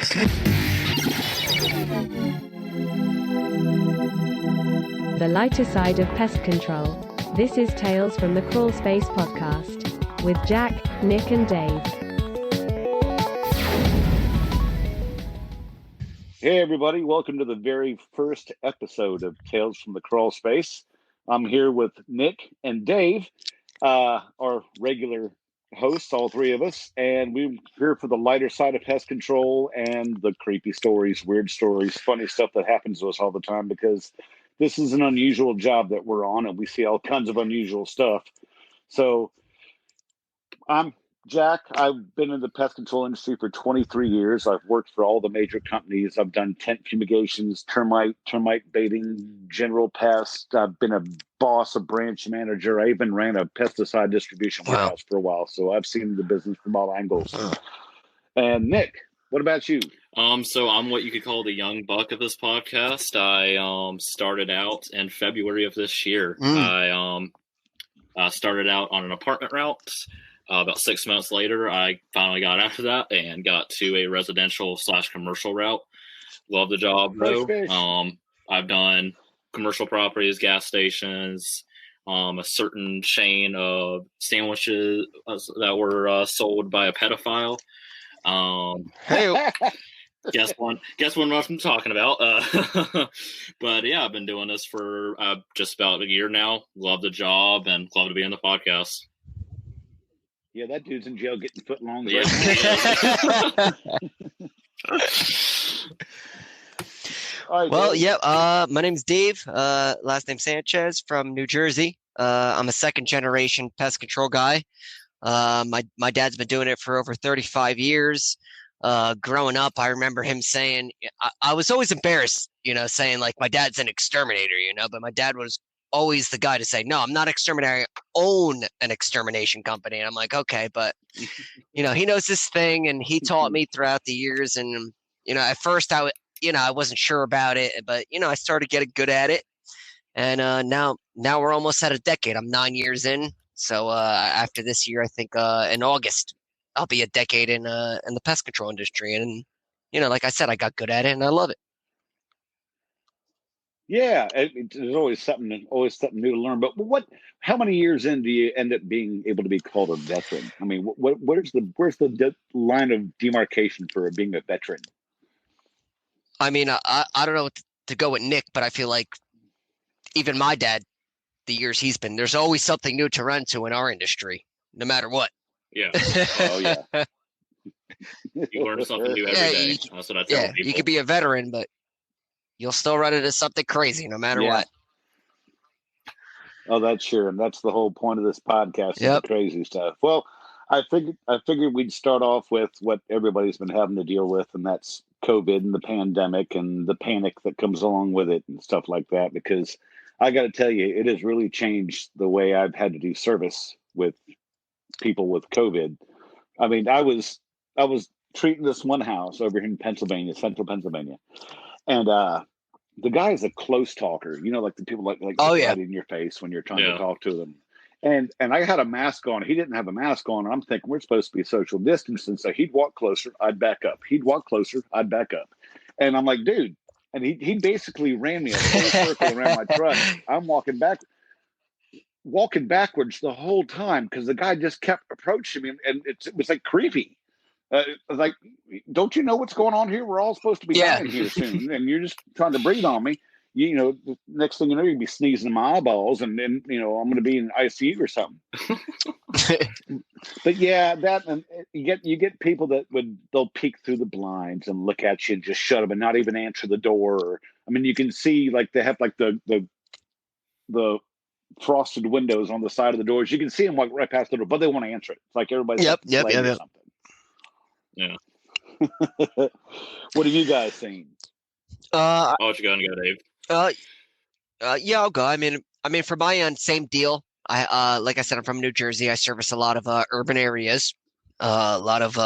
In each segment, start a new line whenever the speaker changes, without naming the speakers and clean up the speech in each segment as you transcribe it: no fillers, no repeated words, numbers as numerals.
The lighter side of pest control. This is Tales from the Crawlspace podcast with Jack, Nick, and Dave.
Hey everybody, welcome to the very first episode of Tales from the Crawlspace. I'm here with Nick and Dave, our regular hosts, all three of us, and we're here for the lighter side of pest control and the creepy stories, weird stories, funny stuff that happens to us all the time, because this is an unusual job that we're on and we see all kinds of unusual stuff. So I'm Jack. I've been in the pest control industry for 23 years. I've worked for all the major companies. I've done tent fumigations, termite baiting, general pest. I've been a boss, a branch manager. I even ran a pesticide distribution warehouse for a while. So I've seen the business from all angles. And Nick, what about you?
So I'm what you could call the young buck of this podcast. I started out in February of this year. I started out on an apartment route. About 6 months later, I finally got after that and got to a residential/commercial route. Love the job, though. I've done commercial properties, gas stations, a certain chain of sandwiches that were sold by a pedophile.
Hey,
Guess what I'm talking about. But yeah, I've been doing this for just about a year now. Love the job and love to be in the podcast.
Yeah, that dude's in jail getting foot longs.
Yeah.
All right,
well,
Dave.
yeah. My name's Dave. Last name Sanchez from New Jersey. I'm a second generation pest control guy. My dad's been doing it for over 35 years. Growing up, I remember him saying, I was always embarrassed, saying like my dad's an exterminator, but my dad was always the guy to say, no, I'm not exterminator. I own an extermination company. And I'm like, okay, but he knows this thing, and he taught me throughout the years. And at first I wasn't sure about it, but I started getting good at it. And now we're almost at a decade. I'm 9 years in. So after this year, I think in August, I'll be a decade in the pest control industry. And like I said, I got good at it and I love it.
Yeah, there's always something new to learn. But how many years in do you end up being able to be called a veteran? I mean, where's the line of demarcation for being a veteran?
I mean, I don't know what to go with Nick, but I feel like even my dad, the years he's been, there's always something new to run to in our industry, no matter what.
Yeah.
Oh yeah.
You learn something new every day. That's what I tell people.
You could be a veteran, but you'll still run into something crazy no matter what.
Oh, that's sure. And that's the whole point of this podcast, is the crazy stuff. Well, I figured we'd start off with what everybody's been having to deal with, and that's COVID and the pandemic and the panic that comes along with it and stuff like that, because I got to tell you, it has really changed the way I've had to do service with people with COVID. I mean, I was treating this one house over here in Pennsylvania, central Pennsylvania. And the guy is a close talker, like the people like right in your face when you're trying to talk to them. And I had a mask on. He didn't have a mask on. And I'm thinking we're supposed to be social distancing. So he'd walk closer, I'd back up. He'd walk closer, I'd back up. And I'm like, dude. And he basically ran me a whole circle around my truck. I'm walking backwards the whole time because the guy just kept approaching me, and it was like creepy. Like, don't you know what's going on here? We're all supposed to be dying here soon, and you're just trying to breathe on me. The next thing you know, you'll be sneezing in my eyeballs, and then I'm going to be in ICU or something. But yeah, and you get people that they'll peek through the blinds and look at you and just shut them and not even answer the door. I mean, you can see like they have like the frosted windows on the side of the doors. You can see them walk right past the door, but they won't answer it. It's like everybody's
yep.
or something.
Yeah.
What have you guys seen?
I'll let you go and go, Dave.
Yeah, I'll go. I mean, for my end, same deal. I like I said, I'm from New Jersey. I service a lot of urban areas, a lot of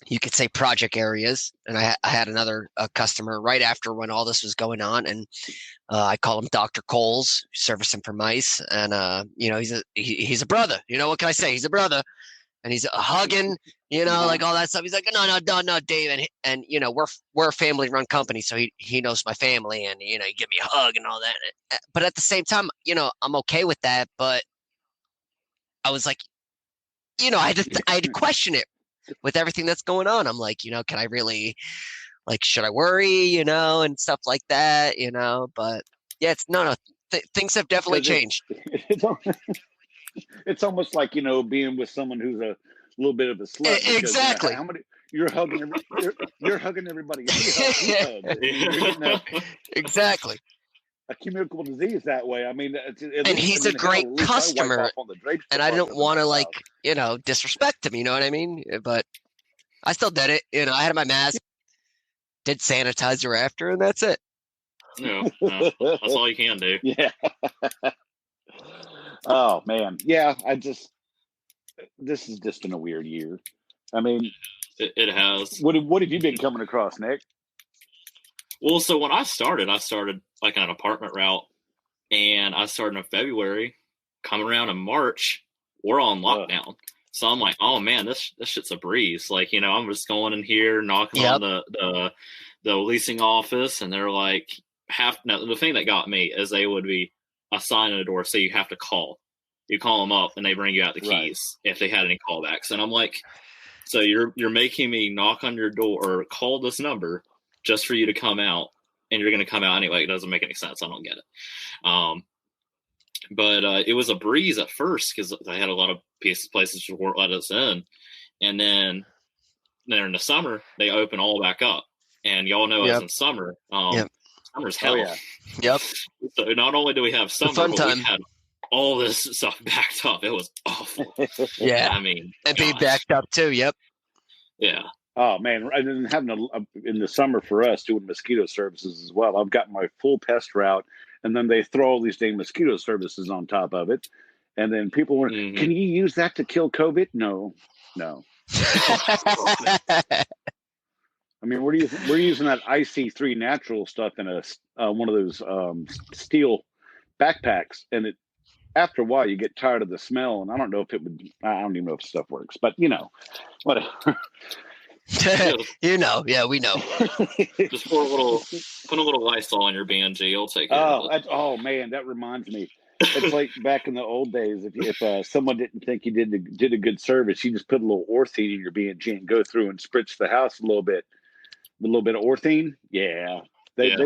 you could say project areas. And I had another customer right after when all this was going on, and I call him Dr. Coles, service him for mice, and he's a brother. What can I say? He's a brother. and he's hugging, like all that stuff. He's like, no, Dave. And we're a family run company. So he knows my family and, he give me a hug and all that. But at the same time, I'm okay with that. But I was like, I had to question it with everything that's going on. I'm like, can I really, like, should I worry, and stuff like that, but yeah, it's things have definitely changed.
It's almost like, being with someone who's a little bit of a slut. Because,
exactly.
How many you're hugging? You're hugging everybody.
Exactly.
A communicable disease that way. I mean,
and he's a great customer, and I don't want to disrespect him. You know what I mean? But I still did it. I had my mask, did sanitizer after, and that's it.
That's all you can do.
Yeah. Oh man, yeah. This has just been a weird year. I mean,
it has.
What have you been coming across, Nick?
Well, so when I started like an apartment route, and I started in February. Coming around in March, we're on lockdown. So I'm like, oh man, this shit's a breeze. Like, I'm just going in here, knocking on the leasing office, and they're like, the thing that got me is they would be a sign on the door, say you have to call. You call them up, and they bring you out the keys if they had any callbacks. And I'm like, so you're making me knock on your door or call this number just for you to come out, and you're going to come out anyway. It doesn't make any sense. I don't get it. But it was a breeze at first because I had a lot of places that won't let us in. And then in the summer, they open all back up. And y'all know as in summer, summer's hell.
Oh, yeah.
Yep.
So not only do we have summer, but we had all this stuff backed up. It was awful.
Yeah.
I mean.
And be backed up too. Yep.
Yeah.
Oh man, and then having in the summer for us doing mosquito services as well. I've got my full pest route, and then they throw all these dang mosquito services on top of it, and then people were, can you use that to kill COVID? No. I mean, we're using that IC3 natural stuff in one of those steel backpacks, and after a while you get tired of the smell, and I don't know if it would. I don't even know if stuff works, but whatever.
Yeah, we know.
Just put a little Lysol in your BNG. You'll take care of it.
Oh man, that reminds me. It's like back in the old days. If someone didn't think you did a good service, you just put a little orthene in your BNG and go through and spritz the house a little bit of orthene. Yeah, they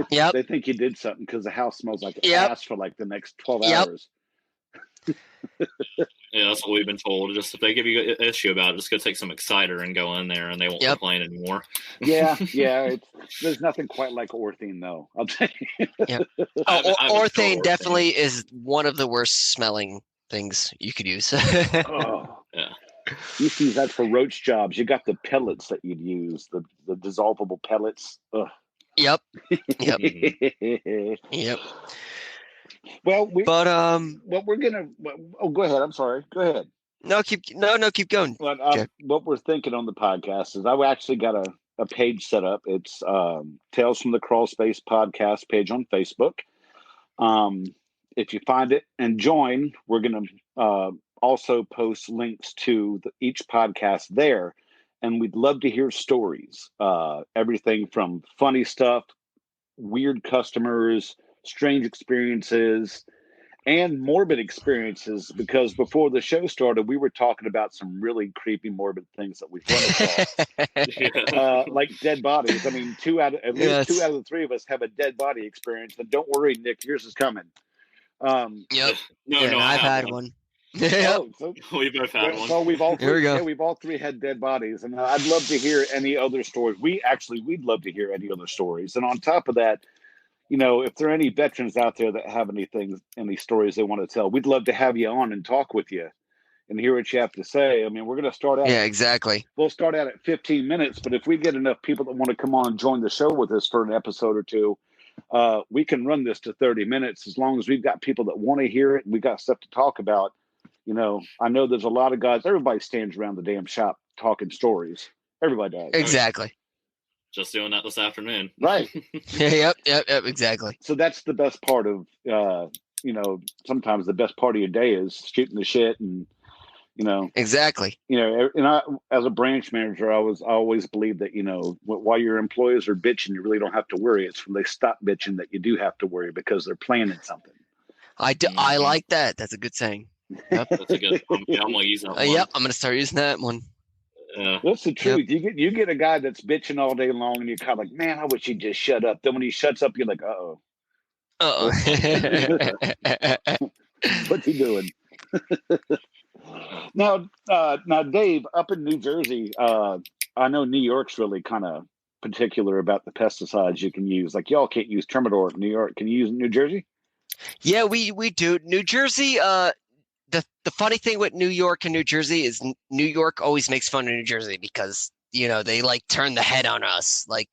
think you did something because the house smells like ass for like the next 12 hours.
Yeah, that's what we've been told. Just if they give you an issue about it, just go take some Exciter and go in there, and they won't complain anymore.
Yeah. There's nothing quite like orthene, though. I'll tell you.
Yeah. Orthene definitely is one of the worst smelling things you could use.
Oh.
Yeah.
You see, that's for roach jobs. You got the pellets that you'd use, the dissolvable pellets. Ugh.
Yep.
Well, what we're gonna. Oh, go ahead. I'm sorry. Go ahead.
No, keep going.
Well, what we're thinking on the podcast is I've actually got a page set up. It's Tales from the Crawlspace podcast page on Facebook. If you find it and join, we're gonna also post links to each podcast there, and we'd love to hear stories. Everything from funny stuff, weird customers, strange experiences, and morbid experiences, because before the show started, we were talking about some really creepy, morbid things that we've run across. Like dead bodies. I mean, at least two out of the three of us have a dead body experience. And don't worry, Nick, yours is coming.
Yep.
No,
I've had one.
So
we both had one.
So we've all three,
go.
We've all three had dead bodies, and I'd love to hear any other stories. We'd love to hear any other stories. And on top of that, if there are any veterans out there that have any stories they want to tell, we'd love to have you on and talk with you and hear what you have to say. I mean, we're going to start out.
Yeah, exactly.
We'll start out at 15 minutes, but if we get enough people that want to come on and join the show with us for an episode or two, we can run this to 30 minutes as long as we've got people that want to hear it and we got stuff to talk about. I know there's a lot of guys. Everybody stands around the damn shop talking stories. Everybody does.
Exactly.
Just doing that this afternoon.
Right.
Yep, exactly.
So that's the best part of, sometimes the best part of your day is shooting the shit and,
Exactly.
And I, as a branch manager, I always believed that, while your employees are bitching, you really don't have to worry. It's when they stop bitching that you do have to worry because they're planning something.
I like that. That's a good saying. Yep.
That's a good. I'm gonna use that one.
Yep, I'm gonna start using that one.
That's the truth. Yep. You get a guy that's bitching all day long, and you're kind of like, man, I wish he'd just shut up. Then when he shuts up, you're like, uh-oh. What's he doing? Now, Dave, up in New Jersey, I know New York's really kind of particular about the pesticides you can use. Like, y'all can't use Termidor in New York. Can you use New Jersey?
Yeah, we do. New Jersey, the funny thing with New York and New Jersey is New York always makes fun of New Jersey because, they like turn the head on us. Like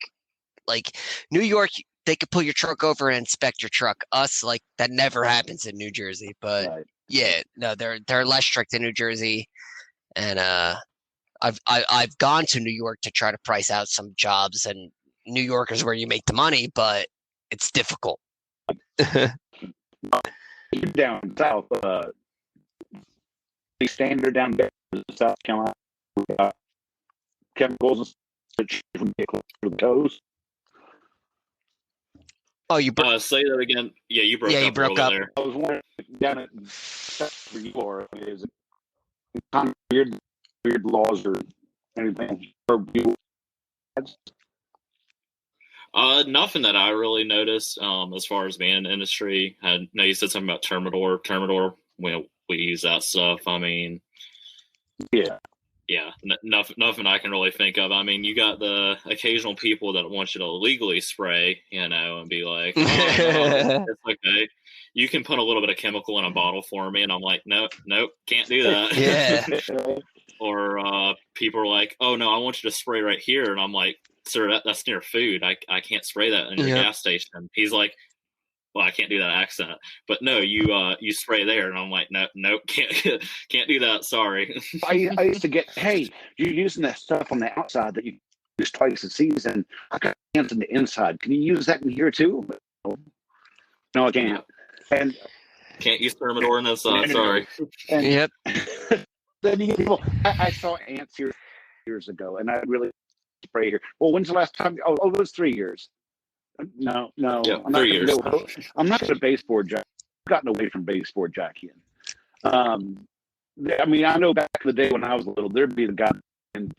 New York, they could pull your truck over and inspect your truck. Us, like, that never happens in New Jersey. But right. Yeah, no, they're less strict in New Jersey, and I've gone to New York to try to price out some jobs, and New York is where you make the money, but it's difficult.
You're down south, standard down there, South Carolina, chemicals from the coast.
Oh, you
say that again. Yeah, you broke up.
Yeah, you broke up.
There. I was wondering down at where you are, is it kind of weird laws or anything for you?
Nothing that I really noticed. As far as being in the industry, I know you said something about Termidor. We use that stuff. I mean, yeah, nothing I can really think of. I mean, you got the occasional people that want you to illegally spray, and be like, oh, no, it's okay. You can put a little bit of chemical in a bottle for me, and I'm like, nope, can't do that.
Yeah.
Or people are like, oh no, I want you to spray right here, and I'm like, sir, that's near food. I can't spray that in your gas station. He's like, well, I can't do that accent, but no, you spray there, and I'm like, nope, can't do that. Sorry.
I used to get, hey, you're using that stuff on the outside that you use twice a season. I got hands on the inside. Can you use that in here too? No, I can't. And
can't use Thermidor in this side. Sorry.
And,
yep.
Then you get people. I saw ants here years ago, and I really spray here. Well, when's the last time? Oh, it was 3 years. No.
Yeah,
I'm
3 years.
I'm not going to baseboard jack. I've gotten away from baseboard jacking. I mean, I know back in the day when I was little, there'd be the guy and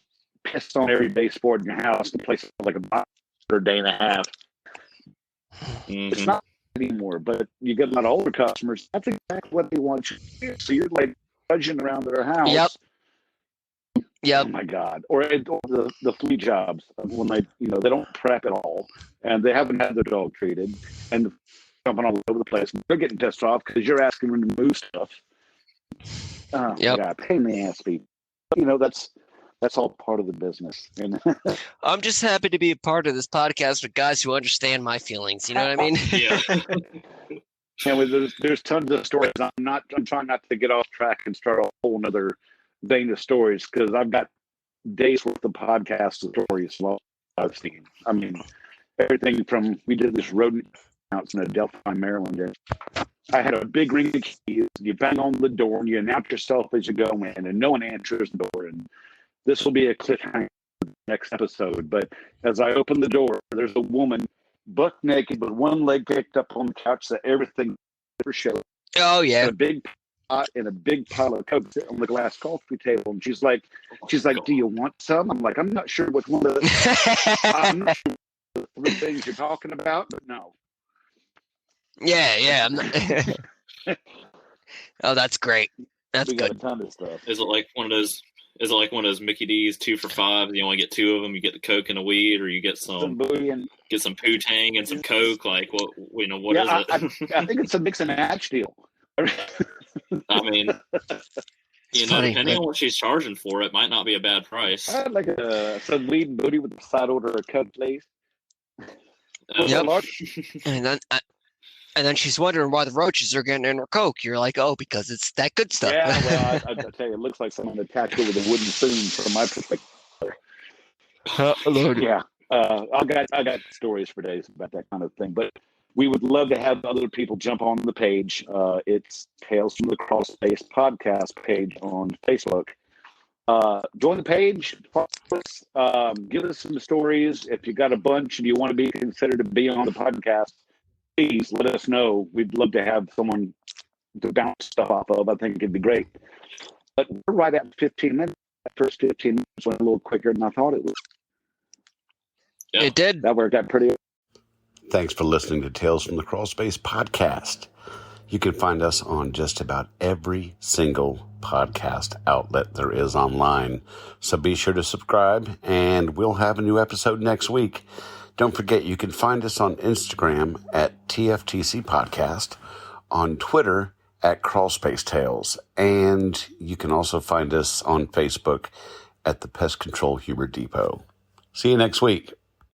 pissed on every baseboard in your house. The place like a box for a day and a half.
Mm-hmm.
It's not anymore, but you get a lot of older customers. That's exactly what they want you to do. So you're like trudging around their house.
Yep.
Oh my God! Or the flea jobs when they don't prep at all, and they haven't had their dog treated, and jumping all over the place. They're getting pissed off because you're asking them to move stuff. Oh my God! Pain in the ass, people. That's all part of the business. And
I'm just happy to be a part of this podcast with guys who understand my feelings. You know what I mean?
Yeah.
And there's tons of stories. I'm trying not to get off track and start a whole nother vein of stories because I've got days worth of podcast stories I've seen. I mean, everything from we did this rodent house in Adelphi, Maryland. And I had a big ring of keys. You bang on the door and you announce yourself as you go in, and no one answers the door. And this will be a cliffhanger for the next episode. But as I open the door, there's a woman buck naked with one leg picked up on the couch that everything ever showed.
Oh yeah,
a big pot and a big pile of Coke on the glass coffee table, and she's like, "Do you want some?" I'm like, "I'm not sure which one of the I'm not sure the three things you're talking about, but no."
Yeah. Oh, that's great. That's
we got
good.
a ton of stuff.
Is it like one of those Mickey D's 2 for $5? You only get 2 of them. You get the Coke and the weed, or you get some Poo-Tang and some Coke. Like what? What is it?
I think it's a mix and match deal.
I mean, depending on what she's charging for, it might not be a bad price.
I had like some weed and booty with a side order of Coke, please.
Yep. And then she's wondering why the roaches are getting in her Coke. You're like, oh, because it's that good stuff.
Yeah, well, I tell you, it looks like someone attacked her with a wooden spoon from my perspective.
Lord.
Yeah, I got stories for days about that kind of thing. But we would love to have other people jump on the page. It's Tales from the Crawlspace podcast page on Facebook. Join the page, follow us, give us some stories. If you got a bunch and you want to be considered to be on the podcast, please let us know. We'd love to have someone to bounce stuff off of. I think it'd be great. But we're right at 15 minutes. That first 15 minutes went a little quicker than I thought it would.
Yeah.
It did.
That worked out pretty.
Thanks for listening to Tales from the Crawlspace podcast. You can find us on just about every single podcast outlet there is online. So be sure to subscribe, and we'll have a new episode next week. Don't forget, you can find us on Instagram at TFTC Podcast, on Twitter at Crawlspace Tales, and you can also find us on Facebook at the Pest Control Humor Depot. See you next week.